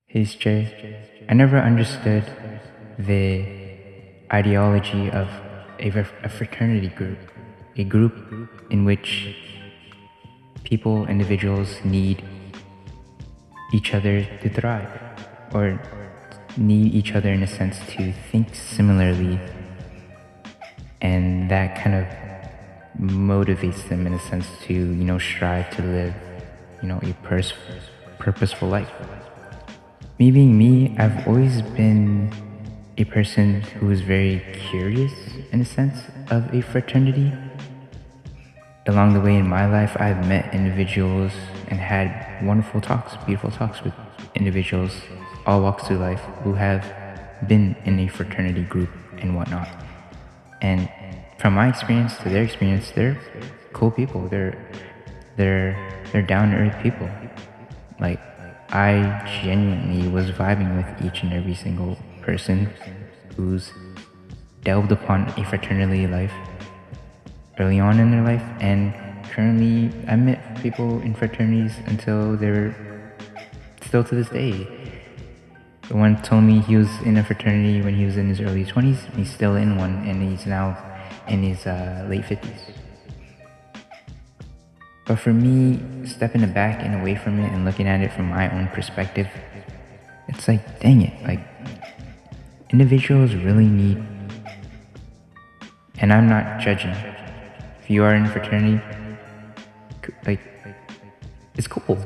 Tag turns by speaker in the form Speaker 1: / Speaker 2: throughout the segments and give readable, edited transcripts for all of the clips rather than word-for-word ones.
Speaker 1: His Jay. I never understood the ideology of a fraternity group, a group in which people, individuals need each other to thrive, or need each other in a sense to think similarly, and that kind of motivates them in a sense to strive to live a purposeful life. Me being me, I've always been a person who is very curious in a sense of a fraternity. Along the way in my life, I've met individuals and had wonderful talks, beautiful talks with individuals, all walks through life, who have been in a fraternity group and whatnot. And from my experience to their experience, they're cool people. They're down to earth people. Like, I genuinely was vibing with each and every single person who's delved upon a fraternity life early on in their life, and currently I met people in fraternities until they're still to this day. The one told me he was in a fraternity when he was in his early 20s. He's still in one, and he's now in his late 50s. But for me, stepping back and away from it and looking at it from my own perspective, it's like, dang it, like, individuals really need, and I'm not judging. If you are in a fraternity, like, it's cool.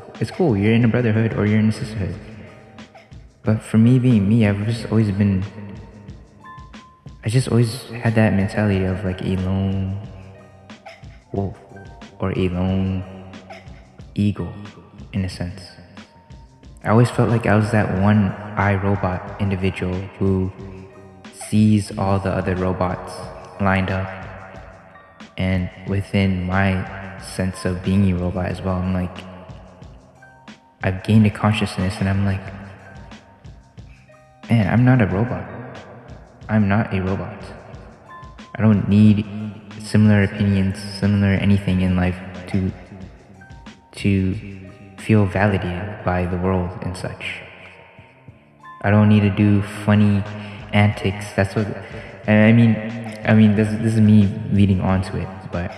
Speaker 1: You're in a brotherhood or you're in a sisterhood. But for me being me, I just always had that mentality of like a lone wolf or a lone eagle in a sense. I always felt like I was that one iRobot individual who sees all the other robots lined up, and within my sense of being a robot as well, I'm like, I've gained a consciousness, and I'm like, man, I'm not a robot. I'm not a robot. I don't need similar opinions, similar anything in life to feel validated by the world and such. I don't need to do funny antics. That's what, and I mean, this is me leading on to it, but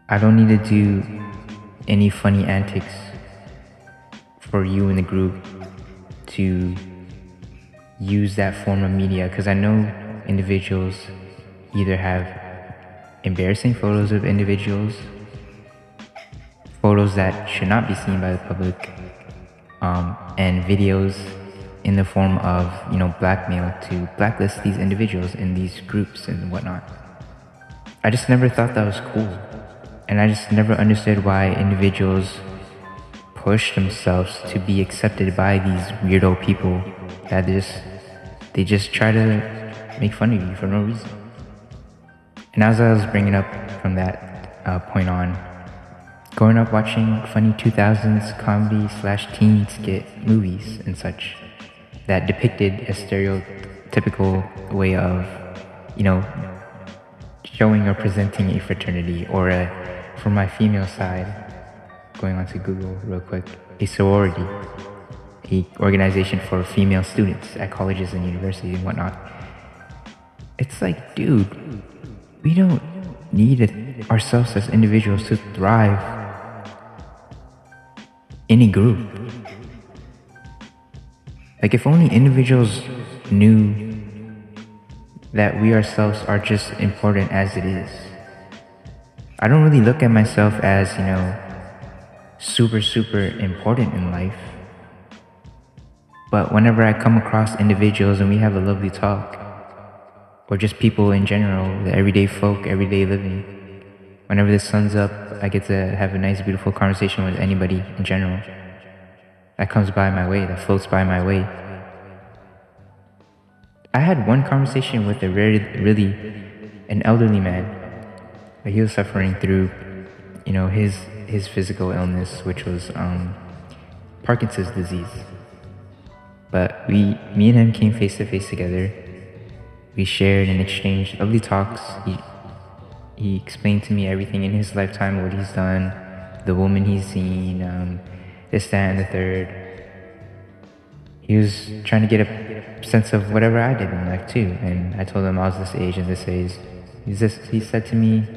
Speaker 1: I don't need to do any funny antics for you in the group to use that form of media, because I know individuals either have embarrassing photos of individuals, photos that should not be seen by the public, and videos in the form of blackmail to blacklist these individuals in these groups and whatnot. I just never thought that was cool, and I just never understood why individuals push themselves to be accepted by these weirdo people that they just try to make fun of you for no reason. And as I was bringing up from that point on, growing up watching funny 2000s comedy / teen skit movies and such that depicted a stereotypical way of, showing or presenting a fraternity, or from my female side, going on to Google real quick, a sorority, a organization for female students at colleges and universities and whatnot. It's like, dude, we don't need ourselves as individuals to thrive in a group. Like, if only individuals knew that we ourselves are just important as it is. I don't really look at myself as, super important in life. But whenever I come across individuals and we have a lovely talk, or just people in general, the everyday folk, everyday living, whenever the sun's up, I get to have a nice, beautiful conversation with anybody in general that comes by my way, that floats by my way. I had one conversation with an elderly man. He was suffering through, his physical illness, which was Parkinson's disease. But me and him came face to face together. We shared and exchanged lovely talks. He explained to me everything in his lifetime, what he's done, the woman he's seen, this, that, and the third. he was trying to get a sense of whatever I did in life too. And I told him I was this age and this age. He said to me,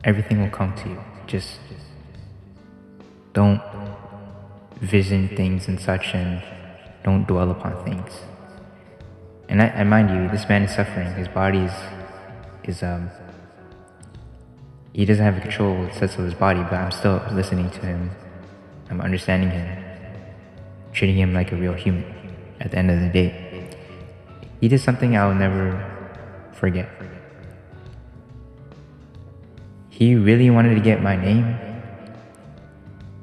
Speaker 1: everything will come to you. Just don't vision things and such, and don't dwell upon things. And I mind you, this man is suffering. His body is he doesn't have control of the sense of his body, but I'm still listening to him. I'm understanding him, treating him like a real human. At the end of the day, he did something I'll never forget. He really wanted to get my name,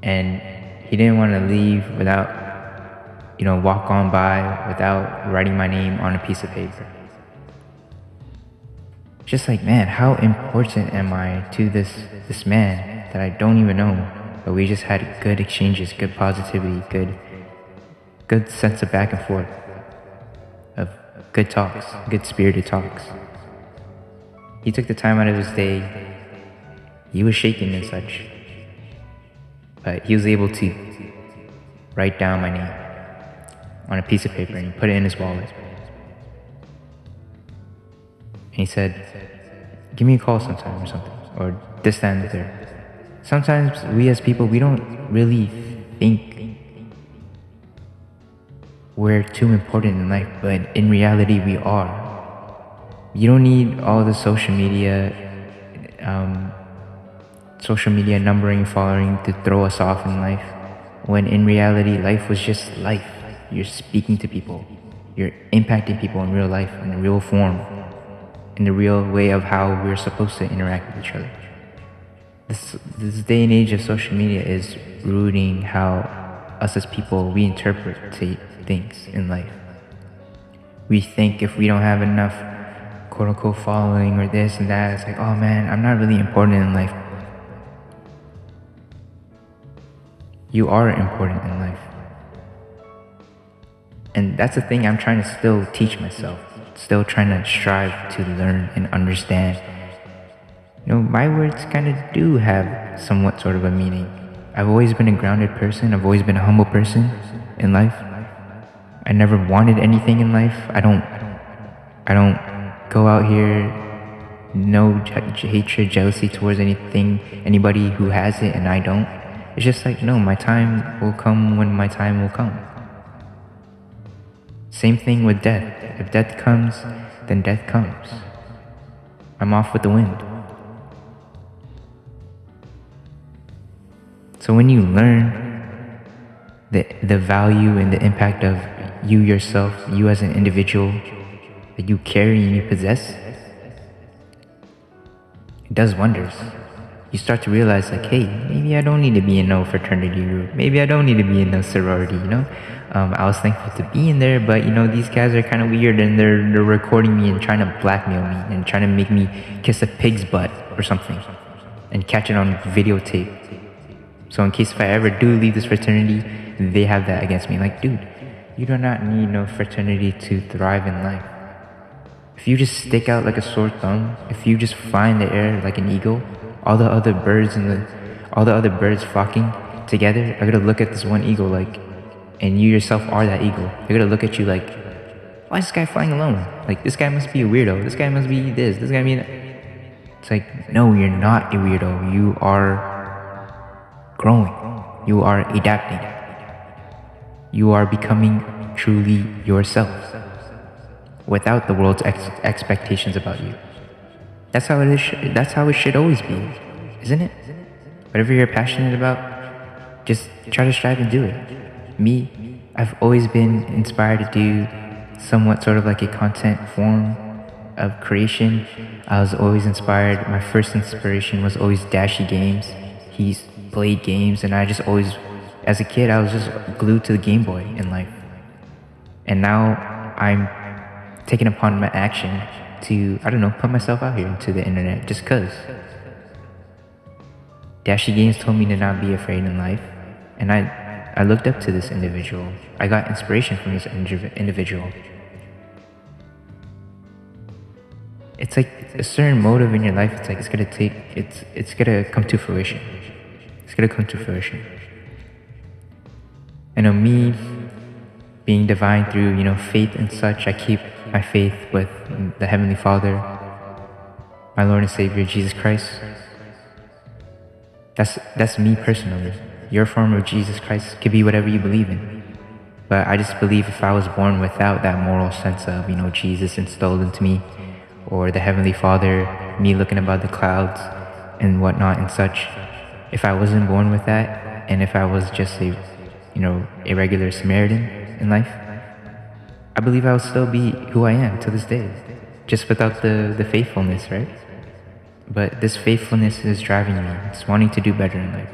Speaker 1: and he didn't want to leave without, walk on by without writing my name on a piece of paper. Just like, man, how important am I to this man that I don't even know, but we just had good exchanges, good positivity, good sense of back and forth, of good talks, good spirited talks. He took the time out of his day. He was shaking and such, but he was able to write down my name on a piece of paper, and he put it in his wallet. And he said, give me a call sometime or something, or this, that, and the third. Sometimes we as people, we don't really think we're too important in life, but in reality we are. You don't need all the social media numbering, following to throw us off in life, when in reality life was just life. You're speaking to people, you're impacting people in real life, in the real form, in the real way of how we're supposed to interact with each other. This day and age of social media is ruining how us as people, we interpret things in life. We think if we don't have enough quote-unquote following or this and that, it's like, oh man, I'm not really important in life. You are important in life. And that's the thing I'm trying to still teach myself, still trying to strive to learn and understand. My words kind of do have somewhat sort of a meaning. I've always been a grounded person. I've always been a humble person in life. I never wanted anything in life. I don't go out here, no hatred, jealousy towards anybody who has it and I don't. It's just like, no, my time will come when my time will come. Same thing with death. If death comes, then death comes. I'm off with the wind. So when you learn the value and the impact of you yourself, you as an individual, that you carry and you possess, it does wonders. You start to realize like, hey, maybe I don't need to be in no fraternity group. Maybe I don't need to be in no sorority, I was thankful to be in there, but these guys are kind of weird, and they're recording me and trying to blackmail me and trying to make me kiss a pig's butt or something and catch it on videotape. So in case if I ever do leave this fraternity, they have that against me. Like, dude, you do not need no fraternity to thrive in life. If you just stick out like a sore thumb, if you just fly in the air like an eagle, all the other birds flocking together are gonna look at this one eagle like, and you yourself are that eagle. They're gonna look at you like, why is this guy flying alone? Like, this guy must be a weirdo. This guy must be this. This guy be that. It's like, no, you're not a weirdo. You are growing. You are adapting. You are becoming truly yourself without the world's expectations about you. That's how it is. That's how it should always be, isn't it? Whatever you're passionate about, just try to strive and do it. Me, I've always been inspired to do somewhat sort of like a content form of creation. I was always inspired. My first inspiration was always Dashy Games. He's played games, and I just always, as a kid, I was just glued to the Game Boy in life. And now I'm taking upon my action to, put myself out here into the internet just cause. Dashy Games told me to not be afraid in life, and I looked up to this individual. I got inspiration from this individual. It's like a certain motive in your life, it's like it's gonna come to fruition. It's gonna come to fruition. Me, being divine through, faith and such. I keep my faith with the Heavenly Father, my Lord and Savior, Jesus Christ. That's me personally. Your form of Jesus Christ could be whatever you believe in. But I just believe if I was born without that moral sense of, Jesus instilled into me, or the Heavenly Father, me looking above the clouds and whatnot and such, if I wasn't born with that, and if I was just a regular Samaritan in life, I believe I would still be who I am to this day, just without the faithfulness, right? But this faithfulness is driving me. It's wanting to do better in life.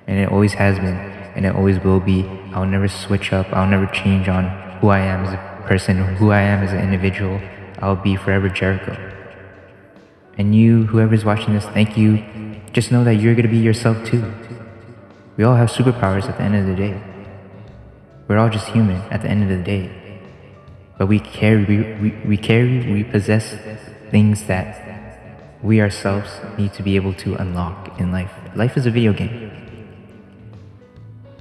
Speaker 1: And it always has been, and it always will be. I'll never switch up. I'll never change on who I am as a person, or who I am as an individual. I'll be forever Jericho. And you, whoever's watching this, thank you. Just know that you're going to be yourself too. We all have superpowers at the end of the day. We're all just human at the end of the day. But we possess things that we ourselves need to be able to unlock in life. Life is a video game.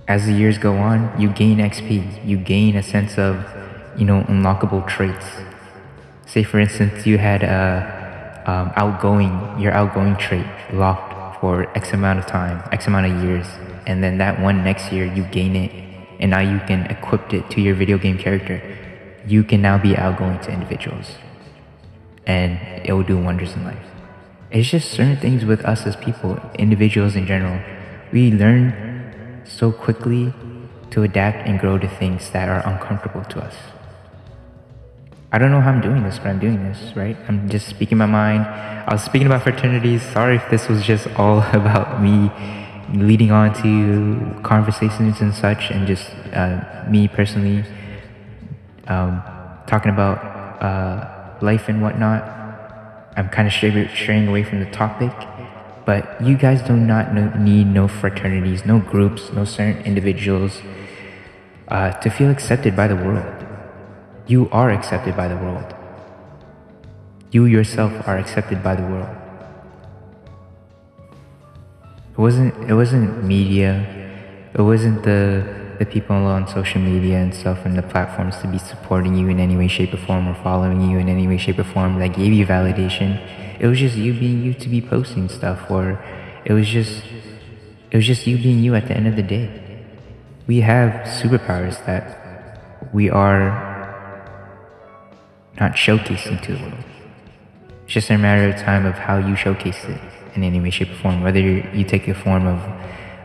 Speaker 1: As the years go on, you gain XP. You gain a sense of, unlockable traits. Say for instance, you had your outgoing trait locked for X amount of time, X amount of years, and then that one next year you gain it, and now you can equip it to your video game character. You can now be outgoing to individuals, and it will do wonders in life. It's just certain things with us as people, individuals in general. We learn so quickly to adapt and grow to things that are uncomfortable to us. I don't know how I'm doing this, but I'm doing this, right? I'm just speaking my mind. I was speaking about fraternities. Sorry if this was just all about me leading on to conversations and such, and just me personally talking about life and whatnot. I'm kind of straying away from the topic, but you guys do not need no fraternities, no groups, no certain individuals to feel accepted by the world. You are accepted by the world. You yourself are accepted by the world. It wasn't media. It wasn't the people on social media and stuff and the platforms to be supporting you in any way, shape, or form, or following you in any way, shape, or form that gave you validation. It was just you being you to be posting stuff, or it was just you being you at the end of the day. We have superpowers that we are not showcasing to the world. It's just a matter of time of how you showcase it in any way, shape, or form. Whether you take the form of,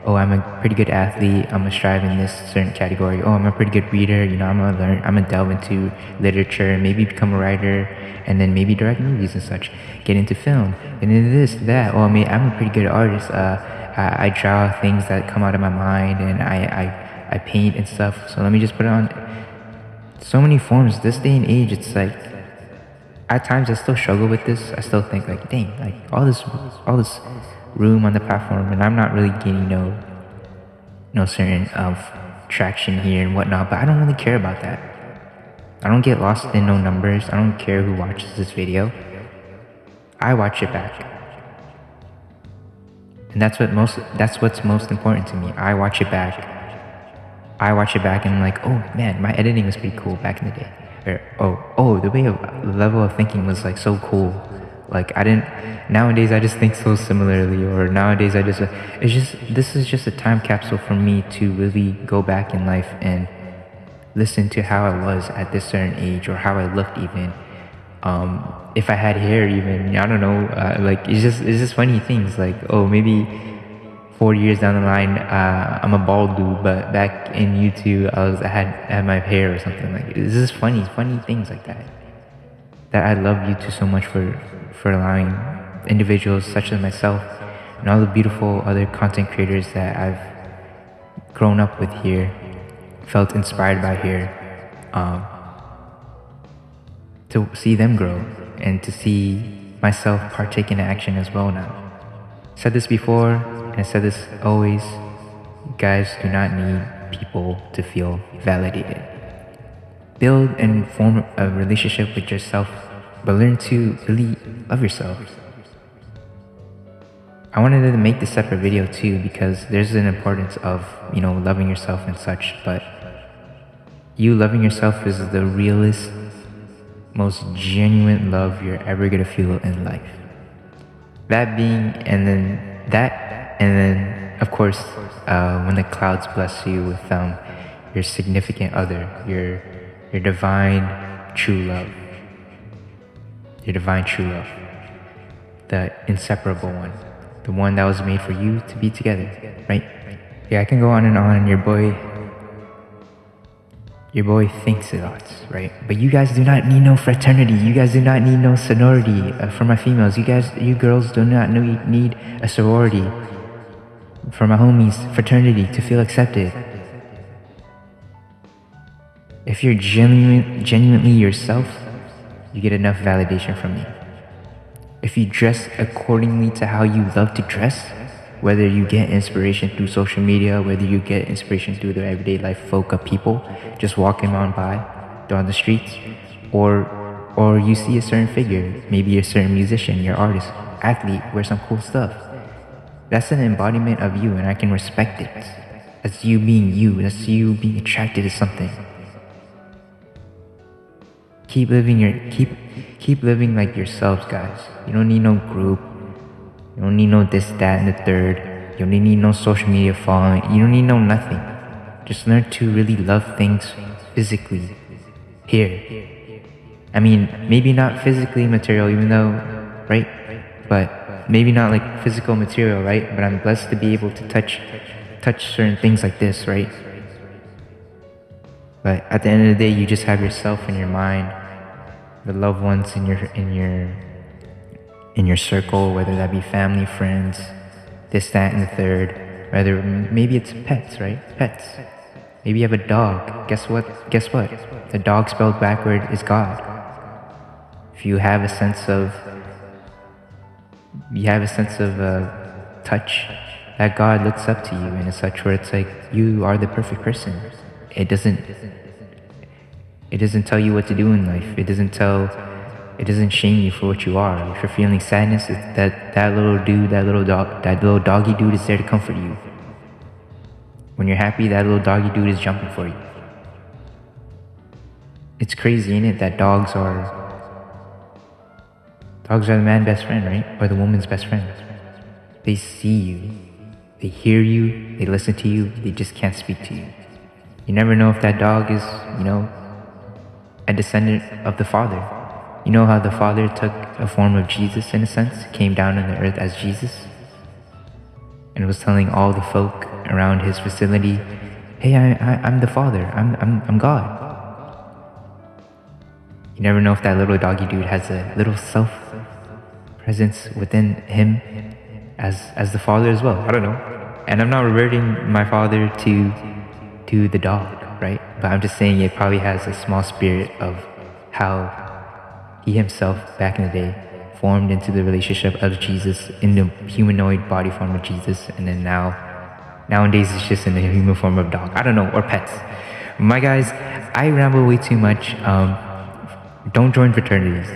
Speaker 1: oh, I'm a pretty good athlete, I'm gonna strive in this certain category. Oh, I'm a pretty good reader, I'm gonna delve into literature, maybe become a writer, and then maybe direct movies and such. Get into film, and into this, that. Oh, I'm a pretty good artist. I draw things that come out of my mind, and I paint and stuff. So let me just put it on so many forms. This day and age, it's like, at times I still struggle with this. I still think like, dang, like all this room on the platform, and I'm not really getting no certain of traction here and whatnot, but I don't really care about that. I don't get lost in no numbers. I don't care who watches this video. I watch it back. And that's what's most important to me. I watch it back. And I'm like, oh man, my editing was pretty cool back in the day. Or the level of thinking was like so cool. Like nowadays I just think so similarly, or nowadays this is just a time capsule for me to really go back in life and listen to how I was at this certain age, or how I looked even. If I had hair even, I don't know, like it's just funny things, like, oh, maybe 4 years down the line, I'm a bald dude, but back in YouTube, I had my hair or something. Like, it's just funny things like that. That I love YouTube so much for allowing individuals such as myself and all the beautiful other content creators that I've grown up with here, felt inspired by here, to see them grow and to see myself partake in action as well now. I said this before, and I said this always, you guys do not need people to feel validated. Build and form a relationship with yourself, but learn to really love yourself. I wanted to make this separate video too, because there's an importance of, loving yourself and such, but You loving yourself is the realest, most genuine love you're ever gonna feel in life. That being, and then, of course, when the clouds bless you with your significant other, your divine true love, your divine true love, the inseparable one, the one that was made for you to be together, right? Yeah, I can go on and on. Your boy thinks a lot, right? But you guys do not need no fraternity. You guys do not need no sorority. For my females, you girls do not need a sorority. For my homies, fraternity to feel accepted. If you're genuinely yourself, you get enough validation from me. If you dress accordingly to how you love to dress, whether you get inspiration through social media, whether you get inspiration through the everyday life folk of people just walking on by down the streets, or you see a certain figure, maybe a certain musician, your artist, athlete, wear some cool stuff. That's an embodiment of you, and I can respect it. That's you being you. That's you being attracted to something. Keep living like yourselves, guys. You don't need no group. You don't need no this, that, and the third. You don't need no social media following. You don't need no nothing. Just learn to really love things physically. Here. I mean, maybe not physically material, even though, right? But maybe not like physical material, right? But I'm blessed to be able to touch certain things like this, right? But at the end of the day, you just have yourself and your mind, the loved ones in your circle, whether that be family, friends, this, that, and the third. Whether maybe it's pets, right? Pets. Maybe you have a dog. Guess what? The dog spelled backward is God. If you have a sense of touch, that God looks up to you in a such where it's like you are the perfect person. It doesn't tell you what to do in life. It doesn't shame you for what you are. If you're feeling sadness, it's that little doggy dude is there to comfort you. When you're happy, that little doggy dude is jumping for you. It's crazy, ain't it, that dogs are the man's best friend, right? Or the woman's best friend. They see you, they hear you, they listen to you, they just can't speak to you. You never know if that dog is, a descendant of the Father. You know how the Father took a form of Jesus in a sense, came down on the earth as Jesus, and was telling all the folk around his facility, hey, I'm the Father, I'm God. You never know if that little doggy dude has a little self-presence within him as the Father as well. I don't know. And I'm not reverting my father to the dog, right? But I'm just saying it probably has a small spirit of how he himself back in the day formed into the relationship of Jesus in the humanoid body form of Jesus, and then nowadays it's just in the human form of dog. I don't know, or pets. My guys, I ramble way too much. Don't join fraternities.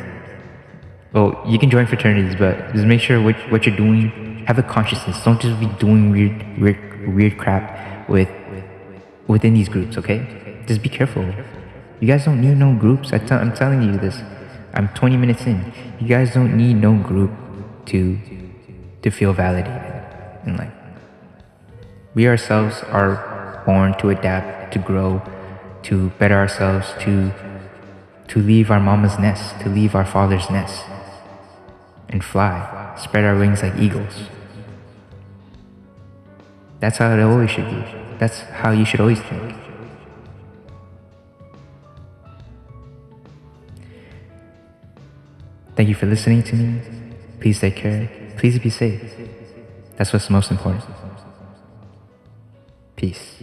Speaker 1: Well, you can join fraternities, but just make sure what you're doing, have a consciousness. Don't just be doing weird crap within these groups, okay? Just be careful. You guys don't need no groups. I'm telling you this. I'm 20 minutes in. You guys don't need no group to feel validated in life. We ourselves are born to adapt, to grow, to better ourselves, to leave our mama's nest, to leave our father's nest, and fly, spread our wings like eagles. That's how it always should be. That's how you should always think. Thank you for listening to me. Please take care. Please be safe. That's what's most important. Peace.